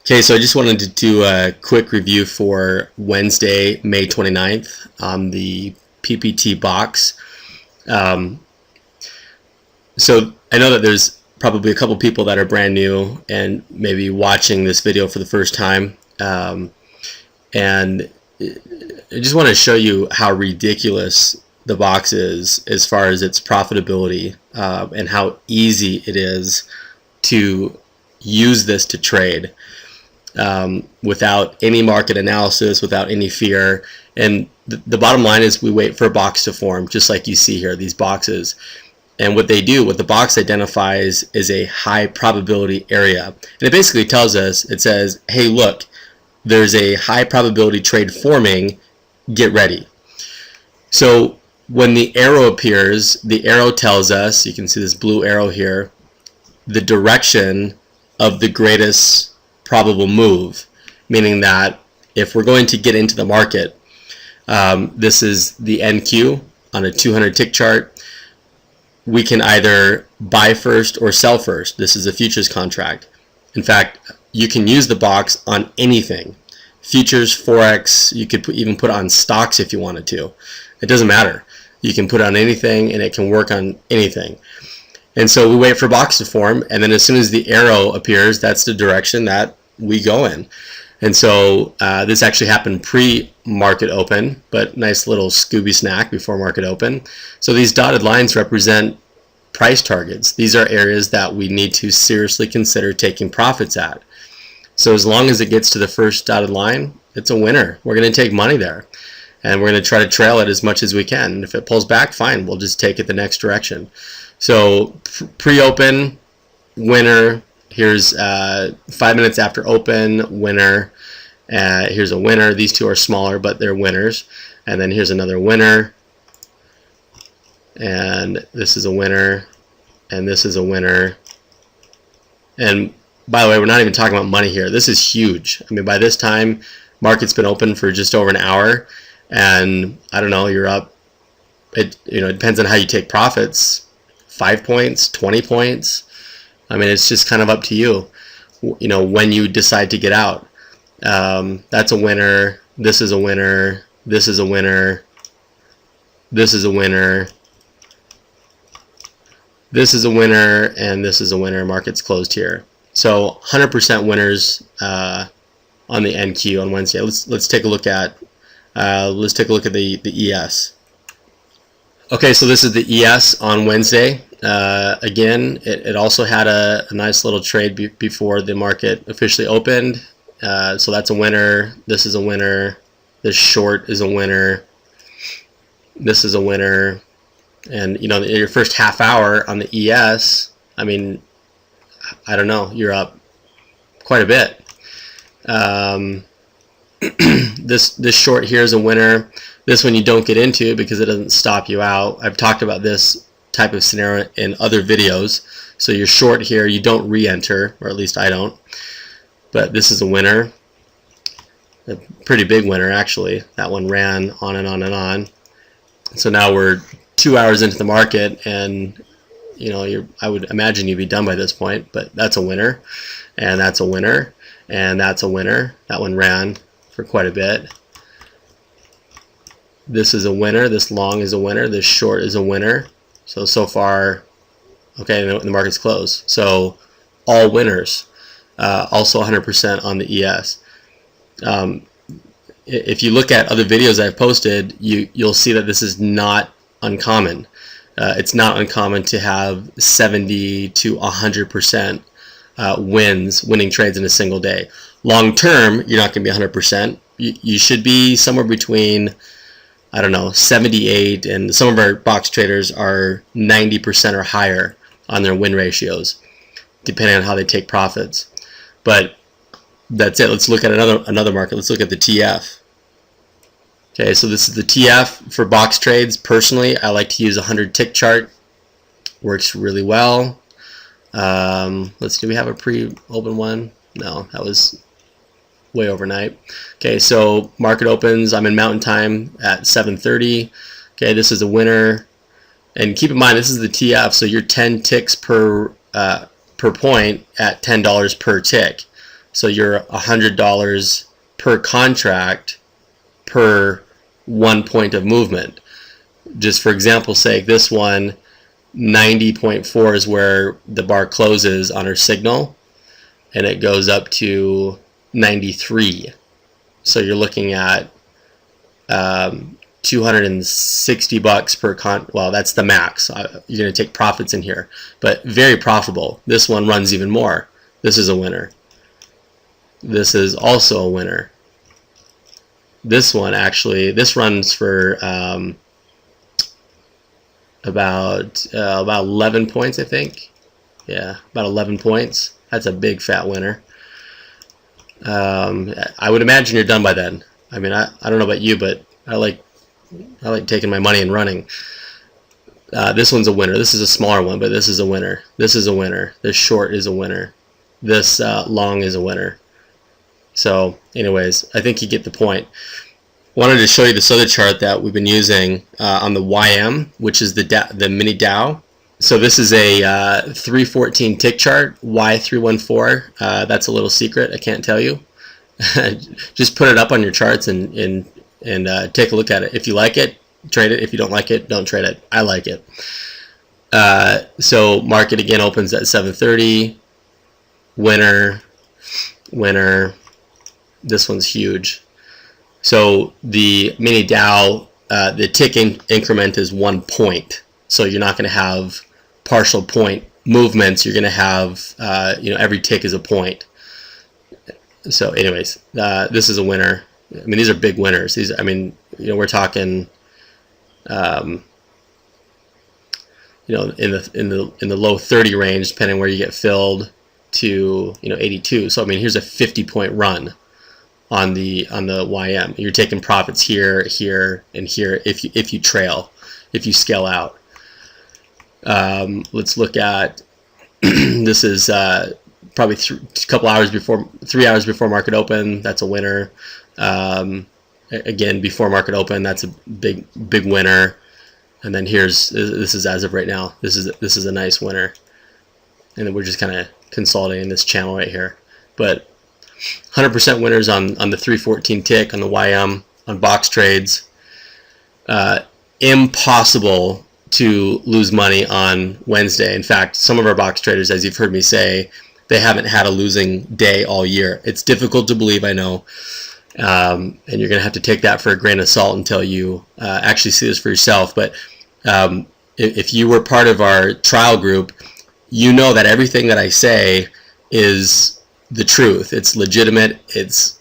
Okay, so I just wanted to do a quick review for Wednesday, May 29th on the PPT Box. So I know that there's probably a couple people that are brand new and maybe watching this video for the first time. And I just want to show you how ridiculous the box is as far as its profitability and how easy it is to use this to trade. Without any market analysis, without any fear. And the bottom line is we wait for a box to form, just like you see here, these boxes. And what they do, what the box identifies is a high probability area. And it basically tells us, it says, hey, look, there's a high probability trade forming, get ready. So when the arrow appears, the arrow tells us, you can see this blue arrow here, the direction of the greatest probable move, meaning that if we're going to get into the market, this is the NQ on a 200 tick chart. We can either buy first or sell first. This is a futures contract. In fact, you can use the box on anything. Futures, Forex, you could even put on stocks if you wanted to. It doesn't matter. You can put on anything and it can work on anything. And so we wait for a box to form, and then as soon as the arrow appears, that's the direction that we go in. And so this actually happened pre-market open, but nice little Scooby snack before market open. So these dotted lines represent price targets. These are areas that we need to seriously consider taking profits at. So as long as it gets to the first dotted line, it's a winner. We're going to take money there, and we're going to try to trail it as much as we can. And if it pulls back, fine, we'll just take it the next direction. So pre-open, winner. Here's 5 minutes after open, winner. Here's a winner. These two are smaller, but they're winners. And then here's another winner. And this is a winner. And this is a winner. And by the way, we're not even talking about money here. This is huge. I mean, by this time, market's been open for just over an hour. And I don't know, you're up. It depends on how you take profits. 5 points, 20 points. I mean, it's just kind of up to you, when you decide to get out. That's a winner. This is a winner. This is a winner. This is a winner. This is a winner, and this is a winner. Market's closed here. So 100% winners on the NQ on Wednesday. Let's take a look at the ES. Okay, so this is the ES on Wednesday. Again, it also had a nice little trade before the market officially opened. So that's a winner. This is a winner. This short is a winner. This is a winner. And your first half hour on the ES, I mean, I don't know, you're up quite a bit. This short here is a winner. This one you don't get into because it doesn't stop you out. I've talked about this type of scenario in other videos. So you're short here, you don't re-enter, or at least I don't. But this is a winner. A pretty big winner, actually. That one ran on and on and on. So now we're 2 hours into the market, and I would imagine you'd be done by this point, but that's a winner, and that's a winner, and that's a winner. That one ran for quite a bit. This is a winner. This long is a winner. This short is a winner. So far, okay, the market's closed. So all winners, also 100% on the ES. If you look at other videos I've posted, you'll see that this is not uncommon. It's not uncommon to have 70 to 100% winning trades in a single day. Long term, you're not going to be 100%. You should be somewhere between, I don't know, 78, and some of our box traders are 90% or higher on their win ratios, depending on how they take profits. But that's it. Let's look at another market. Let's look at the TF. Okay, so this is the TF for box trades. Personally, I like to use a 100 tick chart. Works really well. Let's see, do we have a pre-open one? No, that was way overnight. Okay, so market opens. I'm in Mountain Time at 7:30. Okay, this is a winner. And keep in mind, this is the TF, so you're 10 ticks per point at $10 per tick. So you're $100 per contract per 1 point of movement. Just for example's sake, this one, 90.4 is where the bar closes on our signal, and it goes up to 93. So you're looking at $260 per well, that's the max. You're going to take profits in here, but very profitable. This one runs even more. This is a winner. This is also a winner. This one actually, this runs for about 11 points, I think. Yeah, about 11 points. That's a big fat winner. I would imagine you're done by then. I mean, I don't know about you, but I like taking my money and running. This one's a winner. This is a smaller one, but this is a winner. This is a winner. This short is a winner. This long is a winner. So anyways, I think you get the point. Wanted to show you this other chart that we've been using on the YM, which is the mini Dow. So this is a 314 tick chart, Y314. That's a little secret, I can't tell you. Just put it up on your charts and take a look at it. If you like it, trade it. If you don't like it, don't trade it. I like it. So market again opens at 7:30. Winner, winner. This one's huge. So the mini Dow, the tick increment is 1 point. So you're not going to have partial point movements. You're going to have, every tick is a point. So anyways, this is a winner. I mean, these are big winners. These, I mean, we're talking, in the low 30 range, depending where you get filled, to 82. So I mean, here's a 50-point run on the YM. You're taking profits here, here, and here if you trail, if you scale out. Let's look at this is probably 3 hours before market open. That's a winner. Again, before market open, that's a big winner. And then this is as of right now. This is a nice winner. And then we're just kind of consolidating this channel right here. But 100% winners on the 314 tick, on the YM, on box trades. Impossible to lose money on Wednesday. In fact, some of our box traders, as you've heard me say, they haven't had a losing day all year. It's difficult to believe, I know. And you're going to have to take that for a grain of salt until you actually see this for yourself. But if you were part of our trial group, you know that everything that I say is the truth. It's legitimate. It's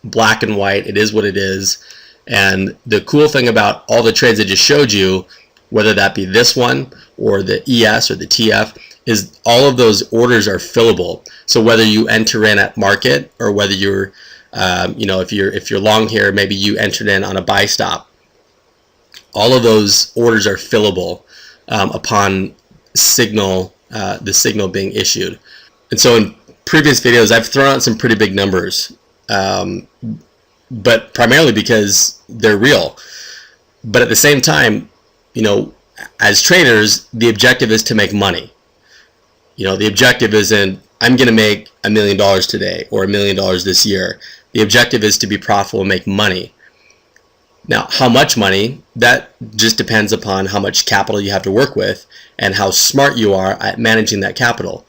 black and white. It is what it is. And the cool thing about all the trades I just showed you, whether that be this one or the ES or the TF, is all of those orders are fillable. So whether you enter in at market or whether you're, if you're long here, maybe you entered in on a buy stop. All of those orders are fillable upon signal, the signal being issued. And so in previous videos, I've thrown out some pretty big numbers, but primarily because they're real. But at the same time, as traders, the objective is to make money. The objective isn't, I'm going to make $1 million today or $1 million this year. The objective is to be profitable and make money. Now, how much money, that just depends upon how much capital you have to work with and how smart you are at managing that capital.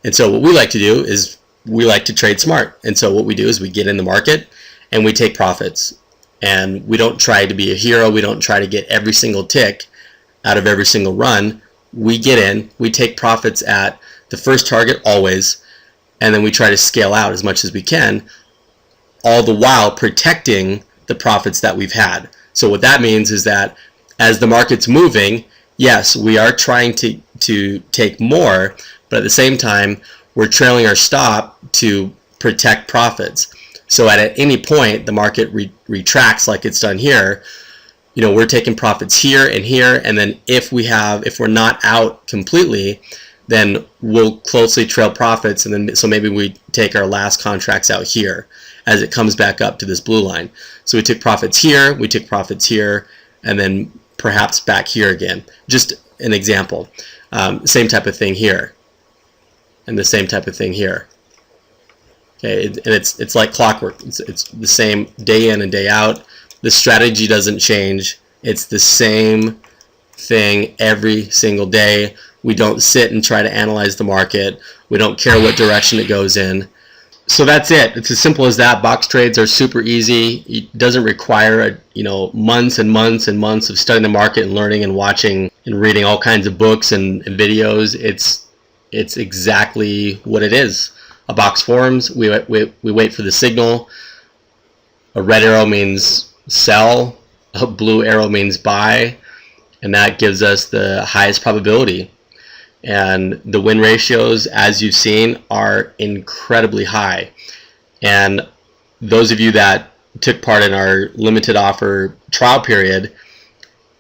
And so what we like to do is we like to trade smart. And so what we do is we get in the market and we take profits. And we don't try to be a hero. We don't try to get every single tick out of every single run. We get in, we take profits at the first target always, and then we try to scale out as much as we can, all the while protecting the profits that we've had. So what that means is that as the market's moving, yes, we are trying to take more, but at the same time, we're trailing our stop to protect profits. So at any point, the market retracts like it's done here. We're taking profits here, and then if we're not out completely, then we'll closely trail profits, and then so maybe we take our last contracts out here as it comes back up to this blue line. So we took profits here, and then perhaps back here again. Just an example. Same type of thing here, and the same type of thing here. Okay, and it's like clockwork. It's the same day in and day out. The strategy doesn't change. It's the same thing every single day. We don't sit and try to analyze the market. We don't care what direction it goes in. So that's it. It's as simple as that. Box trades are super easy. It doesn't require months and months and months of studying the market and learning and watching and reading all kinds of books and videos. It's exactly what it is. A box forms. We wait for the signal. A red arrow means sell. A blue arrow means buy, and that gives us the highest probability. And the win ratios, as you've seen, are incredibly high. And those of you that took part in our limited offer trial period,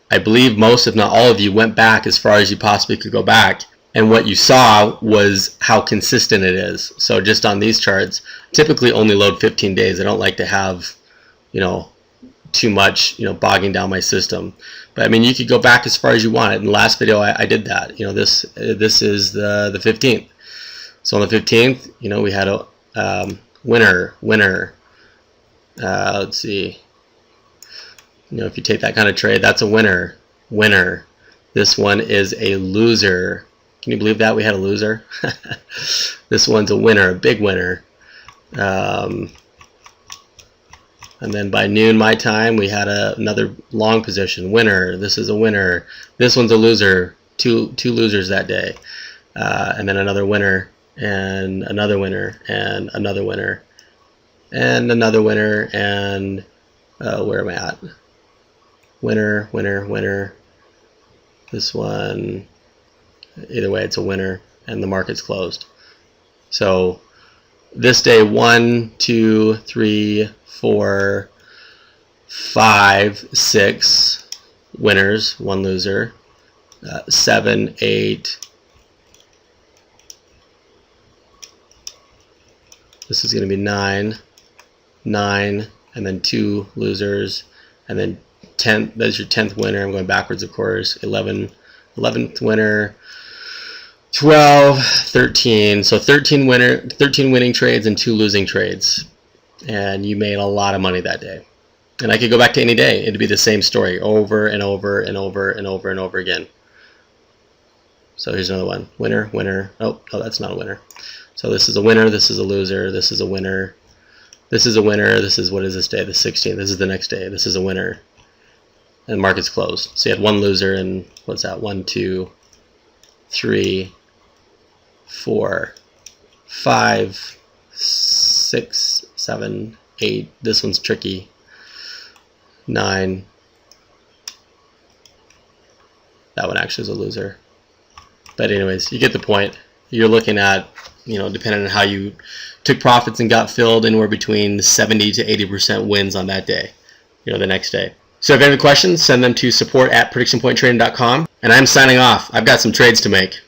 I believe most, if not all of you, went back as far as you possibly could go back. And what you saw was how consistent it is. So just on these charts, typically only load 15 days. I don't like to have, too much, bogging down my system. But I mean, you could go back as far as you want. In the last video, I did that. This is the 15th. So on the 15th, we had a winner. Let's see. If you take that kind of trade, that's a winner. This one is a loser. Can you believe that we had a loser? This one's a winner, a big winner. And then by noon my time, we had another long position. Winner. This is a winner. This one's a loser. Two losers that day. And then another winner, and another winner, and another winner, and another winner, and where am I at? Winner, winner, winner. This one, either way, it's a winner, and the market's closed. So this day, 1, 2, 3, 4, 5, 6 winners, 1 loser, 7, 8. This is going to be 9, and then 2 losers, and then 10. That's your 10th winner. I'm going backwards, of course. 11th winner. 12, 13. So 13 winning trades and 2 losing trades. And you made a lot of money that day. And I could go back to any day. It'd be the same story over and over and over and over and over again. So here's another one. Winner, winner. Oh, that's not a winner. So this is a winner, this is a loser, this is a winner, this is a winner, this is, what is this day? The 16th. This is the next day. This is a winner. And the market's closed. So you had 1 loser and what's that? 1, 2, 3, 4, 5, 6, 7, 8. This one's tricky. 9. That one actually is a loser. But anyways, you get the point. You're looking at, depending on how you took profits and got filled, anywhere between 70 to 80% wins on that day, the next day. So if you have any questions, send them to support@predictionpointtrading.com. And I'm signing off. I've got some trades to make.